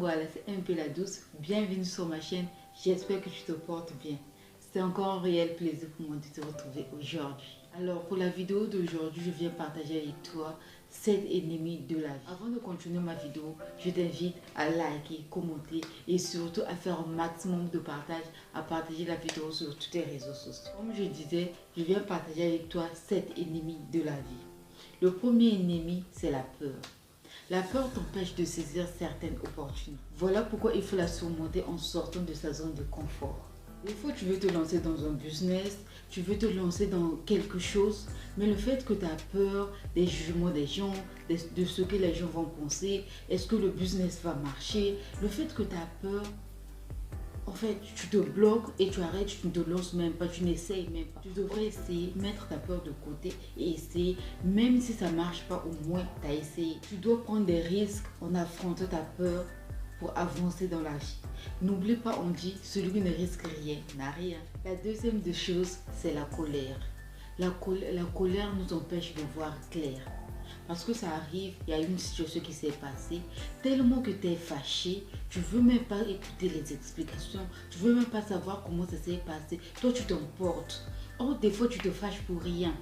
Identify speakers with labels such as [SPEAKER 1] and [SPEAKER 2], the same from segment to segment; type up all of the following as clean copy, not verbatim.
[SPEAKER 1] voilà, c'est un peu la douce. Bienvenue sur ma chaîne. J'espère que tu te portes bien. C'est encore un réel plaisir pour moi de te retrouver aujourd'hui. Alors, pour la vidéo d'aujourd'hui, je viens partager avec toi 7 ennemis de la vie. Avant de continuer ma vidéo, je t'invite à liker, commenter et surtout à faire un maximum de partage, à partager la vidéo sur tous tes réseaux sociaux. Comme je disais, je viens partager avec toi 7 ennemis de la vie. Le premier ennemi, c'est la peur. La peur t'empêche de saisir certaines opportunités. Voilà pourquoi il faut la surmonter en sortant de sa zone de confort. Des fois, tu veux te lancer dans un business, tu veux te lancer dans quelque chose, mais le fait que tu as peur des jugements des gens, de ce que les gens vont penser, est-ce que le business va marcher, le fait que tu as peur, en fait, tu te bloques et tu arrêtes, tu ne te lances même pas, tu n'essayes même pas. Tu devrais essayer, mettre ta peur de côté et essayer, même si ça ne marche pas, au moins tu as essayé. Tu dois prendre des risques en affrontant ta peur pour avancer dans la vie. N'oublie pas, on dit, celui qui ne risque rien n'a rien. La deuxième des choses, c'est la colère. La colère nous empêche de voir clair. Parce que ça arrive, il y a une situation qui s'est passée, tellement que tu es fâché, tu ne veux même pas écouter les explications, tu ne veux même pas savoir comment ça s'est passé. Toi, tu t'emportes. Or, des fois, tu te fâches pour rien.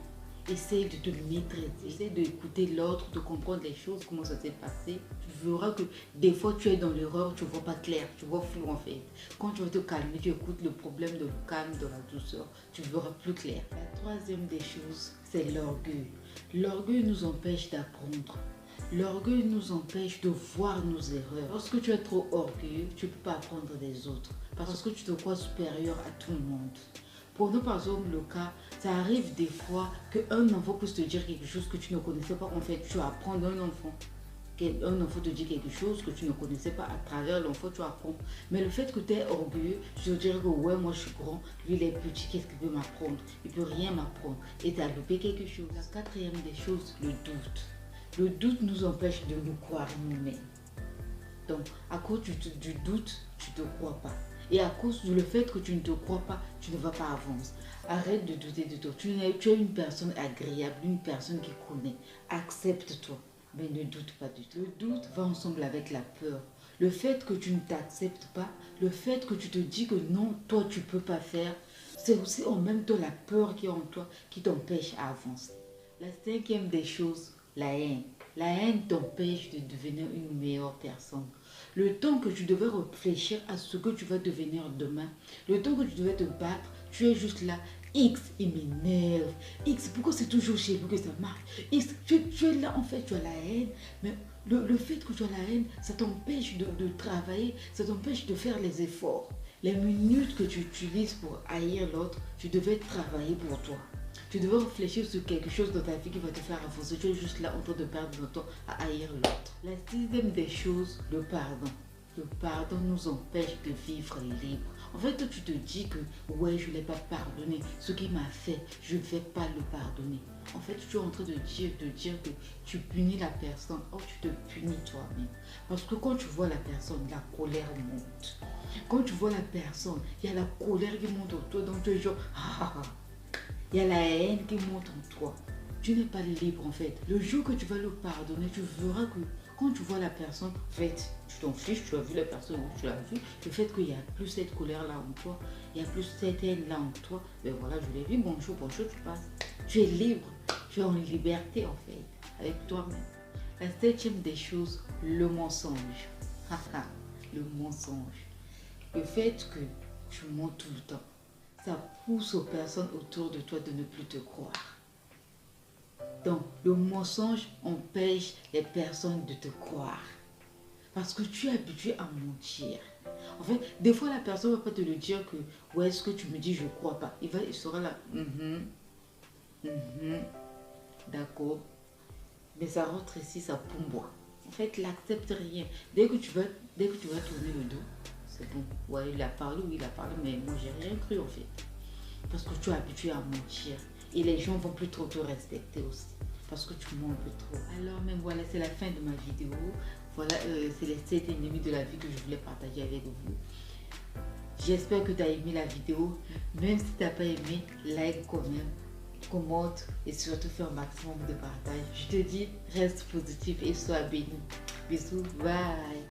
[SPEAKER 1] Essaye de te maîtriser, essaye d'écouter l'autre, de comprendre les choses, comment ça s'est passé. Tu verras que des fois tu es dans l'erreur, tu ne vois pas clair, tu vois flou en fait. Quand tu vas te calmer, tu écoutes le problème de calme, de la douceur, tu verras plus clair. La troisième des choses, c'est l'orgueil. L'orgueil nous empêche d'apprendre. L'orgueil nous empêche de voir nos erreurs. Lorsque tu es trop orgueilleux, tu ne peux pas apprendre des autres. Parce que tu te crois supérieur à tout le monde. Prenons par exemple le cas, ça arrive des fois qu'un enfant puisse te dire quelque chose que tu ne connaissais pas. En fait, tu apprends d'un enfant. Un enfant te dit quelque chose que tu ne connaissais pas, à travers l'enfant tu apprends. Mais le fait que tu es orgueilleux, tu te dirais que ouais, moi je suis grand, lui il est petit, qu'est-ce qu'il peut m'apprendre? Il peut rien m'apprendre. Et tu as loupé quelque chose. La quatrième des choses, le doute. Le doute nous empêche de nous croire nous-mêmes. Donc, à cause du doute, tu ne te crois pas. Et à cause du fait que tu ne te crois pas, tu ne vas pas avancer. Arrête de douter de toi. Tu es une personne agréable, une personne qui connaît. Accepte-toi, mais ne doute pas du tout. Le doute va ensemble avec la peur. Le fait que tu ne t'acceptes pas, le fait que tu te dis que non, toi tu ne peux pas faire, c'est aussi en même temps la peur qui est en toi qui t'empêche à avancer. La cinquième des choses, la haine. La haine t'empêche de devenir une meilleure personne. Le temps que tu devais réfléchir à ce que tu vas devenir demain, le temps que tu devais te battre, tu es juste là. X, il m'énerve. X, pourquoi c'est toujours chez vous que ça marche? X, tu es là, en fait, tu as la haine. Mais le fait que tu as la haine, ça t'empêche de travailler, ça t'empêche de faire les efforts. Les minutes que tu utilises pour haïr l'autre, tu devais travailler pour toi. Tu devais réfléchir sur quelque chose dans ta vie qui va te faire avancer. Tu es juste là en train de perdre ton temps à haïr l'autre. La sixième des choses, le pardon. Le pardon nous empêche de vivre libre. En fait, tu te dis que ouais, je ne l'ai pas pardonné. Ce qu'il m'a fait, je ne vais pas le pardonner. En fait, tu es en train de dire que tu punis la personne. Or, tu te punis toi-même. Parce que quand tu vois la personne, la colère monte. Quand tu vois la personne, il y a la colère qui monte en toi. Donc, tu es genre, il y a la haine qui monte en toi. Tu n'es pas libre en fait. Le jour que tu vas le pardonner, tu verras que quand tu vois la personne, en fait, tu t'en fiches, tu as vu la personne, tu l'as vu. Le fait qu'il n'y a plus cette colère là en toi, il n'y a plus cette haine là en toi, ben voilà, je l'ai vu, bonjour, tu passes. Tu es libre, tu es en liberté en fait, avec toi-même. La septième des choses, le mensonge. Le mensonge. Le fait que tu mens tout le temps, ça pousse aux personnes autour de toi de ne plus te croire. Donc, le mensonge empêche les personnes de te croire. Parce que tu es habitué à mentir. En fait, des fois, la personne ne va pas te le dire que « Ouais, ce que tu me dis, je ne crois pas. » Il sera là. D'accord. Mais ça rentre ici, ça pomboie. En fait, il n'accepte rien. Dès que tu vas tourner le dos, c'est bon. Ouais, il a parlé, oui, il a parlé, mais moi, j'ai rien cru en fait. Parce que tu es habitué à mentir. Et les gens vont plus trop te respecter aussi. Parce que tu mens un peu trop. Alors même voilà, c'est la fin de ma vidéo. Voilà, c'est les 7 ennemis de la vie que je voulais partager avec vous. J'espère que tu as aimé la vidéo. Même si tu n'as pas aimé, like quand même, commente et surtout fais un maximum de partage. Je te dis, reste positif et sois béni. Bisous, bye.